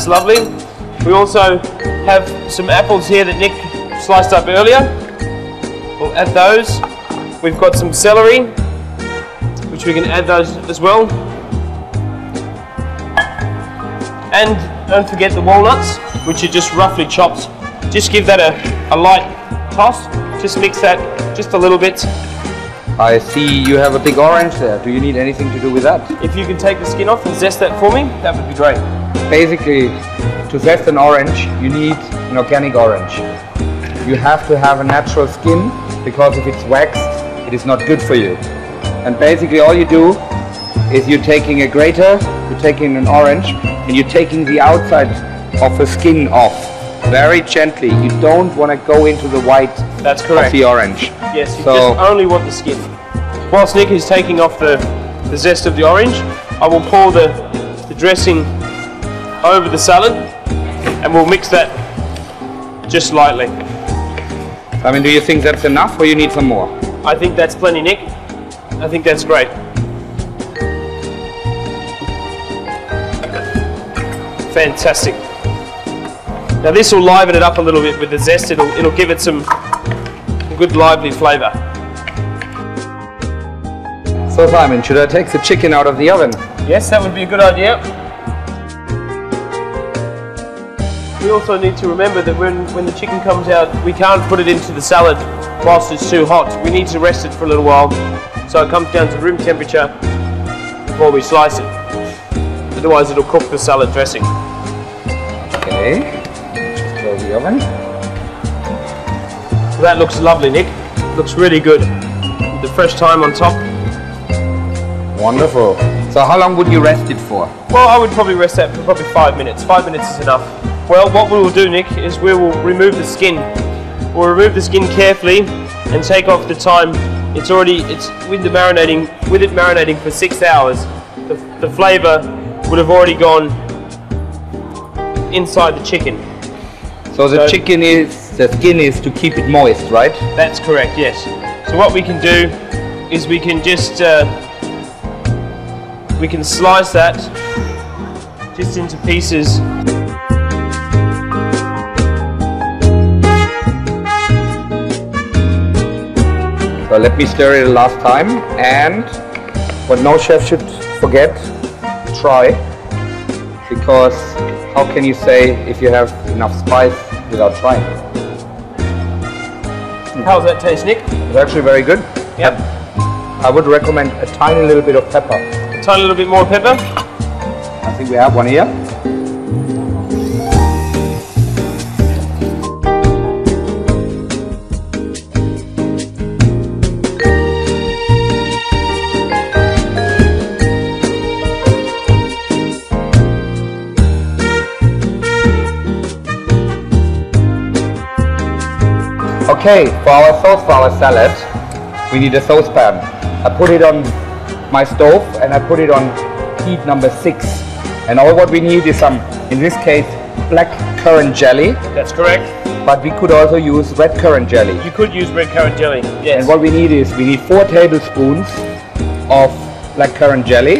That's lovely. We also have some apples here that Nick sliced up earlier. We'll add those. We've got some celery, which we can add those as well. And don't forget the walnuts, which are just roughly chopped. Just give that a light toss. Just mix that just a little bit. I see you have a big orange there. Do you need anything to do with that? If you can take the skin off and zest that for me, that would be great. Basically, to zest an orange, you need an organic orange. You have to have a natural skin, because if it's waxed, it is not good for you. And basically all you do is you're taking a grater, you're taking an orange, and you're taking the outside of the skin off. Very gently. You don't want to go into the white That's correct. of the orange. Yes, you just only want the skin. Whilst Nick is taking off the zest of the orange, I will pour the dressing over the salad, and we'll mix that just lightly. I mean, do you think that's enough, or you need some more? I think that's plenty, Nick. I think that's great. Fantastic. Now this will liven it up a little bit with the zest. It'll give it some good lively flavour. So Simon, should I take the chicken out of the oven? Yes, that would be a good idea. We also need to remember that when the chicken comes out, we can't put it into the salad whilst it's too hot. We need to rest it for a little while so it comes down to room temperature before we slice it. Otherwise it'll cook the salad dressing. Okay. Close the oven. So that looks lovely, Nick. Looks really good. The fresh thyme on top. Wonderful. So how long would you rest it for? Well, I would probably rest that for probably 5 minutes. 5 minutes is enough. Well, what we will do, Nick, is we will remove the skin. We'll remove the skin carefully and take off the thyme. It's with it marinating for 6 hours. The flavour would have already gone inside the chicken. So the skin is to keep it moist, right? That's correct, yes. So what we can do is we can just we can slice that just into pieces. So let me stir it the last time, and what no chef should forget, try, because how can you say if you have enough spice without trying? How's that taste, Nick? It's actually very good. Yep. I would recommend a tiny little bit of pepper. A tiny little bit more pepper? I think we have one here. Okay, for our sauce for our salad, we need a saucepan. I put it on my stove and I put it on heat number 6. And all what we need is some, in this case, black currant jelly. That's correct. But we could also use red currant jelly. You could use red currant jelly, yes. And what we need is, we need 4 tablespoons of black currant jelly.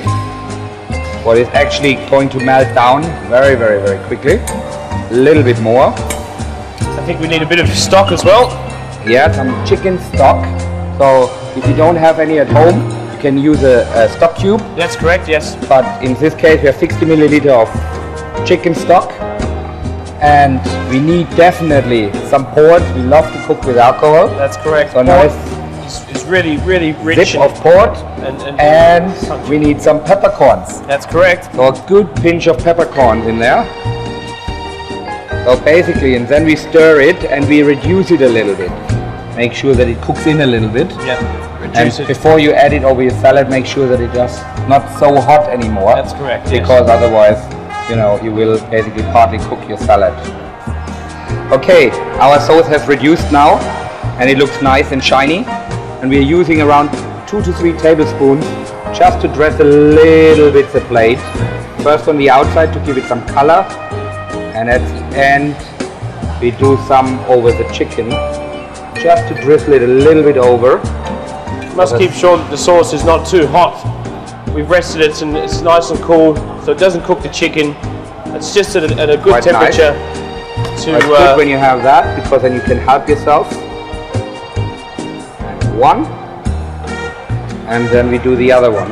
What is actually going to melt down very, very, very quickly. A little bit more. I think we need a bit of stock as well. Yeah, some chicken stock. So if you don't have any at home, you can use a stock cube. That's correct, yes. But in this case we have 60 milliliter of chicken stock. And we need definitely some port. We love to cook with alcohol. That's correct. So now it's really, really rich. Zip of port. And we need some peppercorns. That's correct. So a good pinch of peppercorns in there. So basically, and then we stir it and we reduce it a little bit. Make sure that it cooks in a little bit. Yeah. And before you add it over your salad, make sure that it's just not so hot anymore. That's correct. Because otherwise, you know, you will basically partly cook your salad. Okay, our sauce has reduced now and it looks nice and shiny. And we are using around 2 to 3 tablespoons just to dress a little bit the plate. First on the outside to give it some color. And at the end, we do some over the chicken, just to drizzle it a little bit over. You must keep sure that the sauce is not too hot. We've rested it and it's nice and cool, so it doesn't cook the chicken. It's just at a good Quite temperature. Nice. To it's good when you have that, because then you can help yourself. And one, and then we do the other one.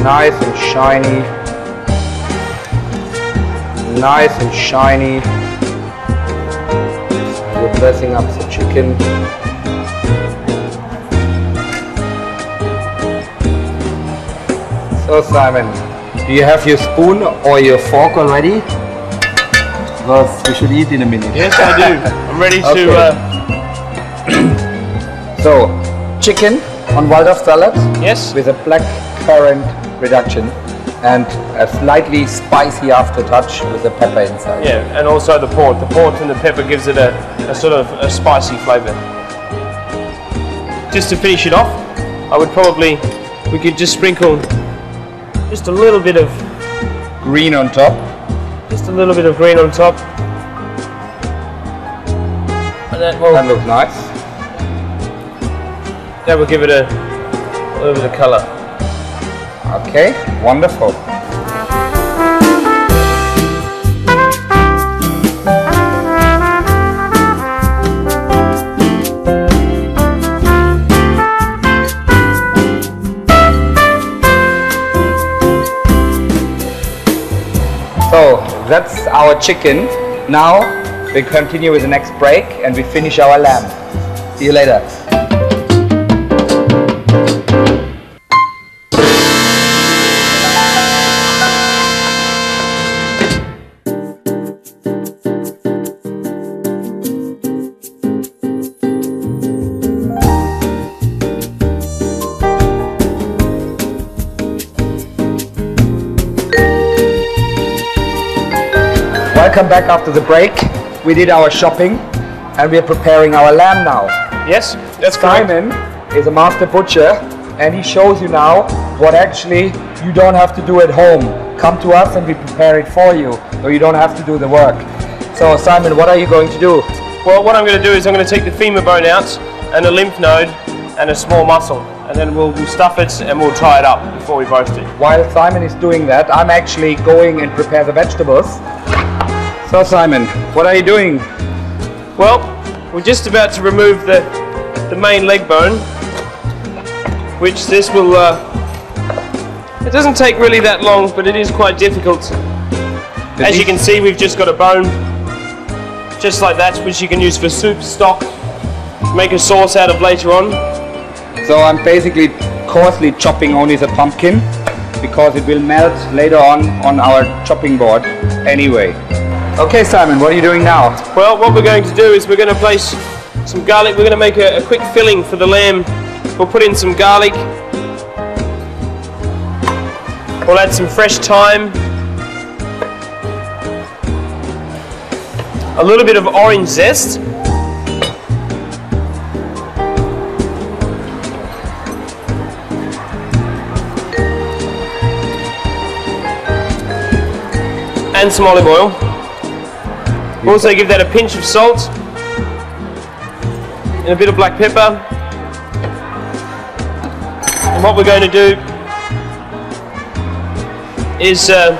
Nice and shiny. Nice and shiny. We're pressing up the chicken. So Simon, do you have your spoon or your fork already? Because we should eat in a minute. Yes, I do. I'm ready to... So, chicken on Waldorf salad. Yes. With a black currant reduction and a slightly spicy aftertouch with the pepper inside. Yeah, and also the port. The port and the pepper gives it a sort of a spicy flavour. Just to finish it off, we could just sprinkle just a little bit of green on top. Just a little bit of green on top. And that looks nice. That will give it a little bit of colour. Okay, wonderful. So that's our chicken. Now we continue with the next break and we finish our lamb. See you later. Welcome back after the break. We did our shopping and we are preparing our lamb now. Yes, that's Simon is a master butcher and he shows you now what actually you don't have to do at home. Come to us and we prepare it for you, so you don't have to do the work. So Simon, what are you going to do? Well, what I'm going to do is I'm going to take the femur bone out and a lymph node and a small muscle, and then we'll stuff it and we'll tie it up before we roast it. While Simon is doing that, I'm actually going and prepare the vegetables. So Simon, what are you doing? Well, we're just about to remove the main leg bone, which this will, it doesn't take really that long, but it is quite difficult. As you can see, we've just got a bone, just like that, which you can use for soup, stock, make a sauce out of later on. So I'm basically coarsely chopping only the pumpkin, because it will melt later on our chopping board anyway. Okay Simon, what are you doing now? Well, what we're going to do is we're going to place some garlic. We're going to make a quick filling for the lamb. We'll put in some garlic. We'll add some fresh thyme. A little bit of orange zest. And some olive oil. Also give that a pinch of salt and a bit of black pepper. And what we're going to do is we're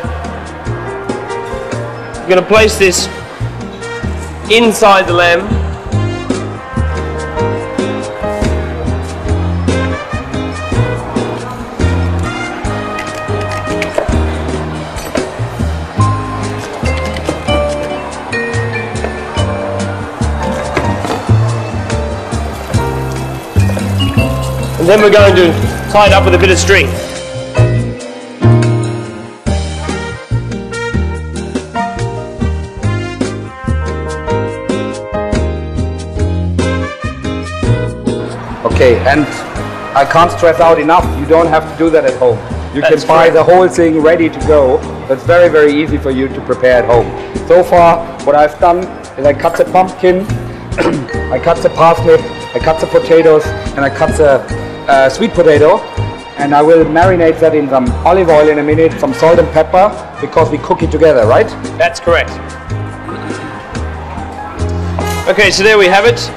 going to place this inside the lamb. And then we're going to tie it up with a bit of string. Okay, and I can't stress out enough, you don't have to do that at home. You can buy the whole thing ready to go. It's very, very easy for you to prepare at home. So far, what I've done is I cut the pumpkin, I cut the parsnip, I cut the potatoes, and I cut the sweet potato, and I will marinate that in some olive oil in a minute, some salt and pepper, because we cook it together, right? That's correct. Okay, so there we have it.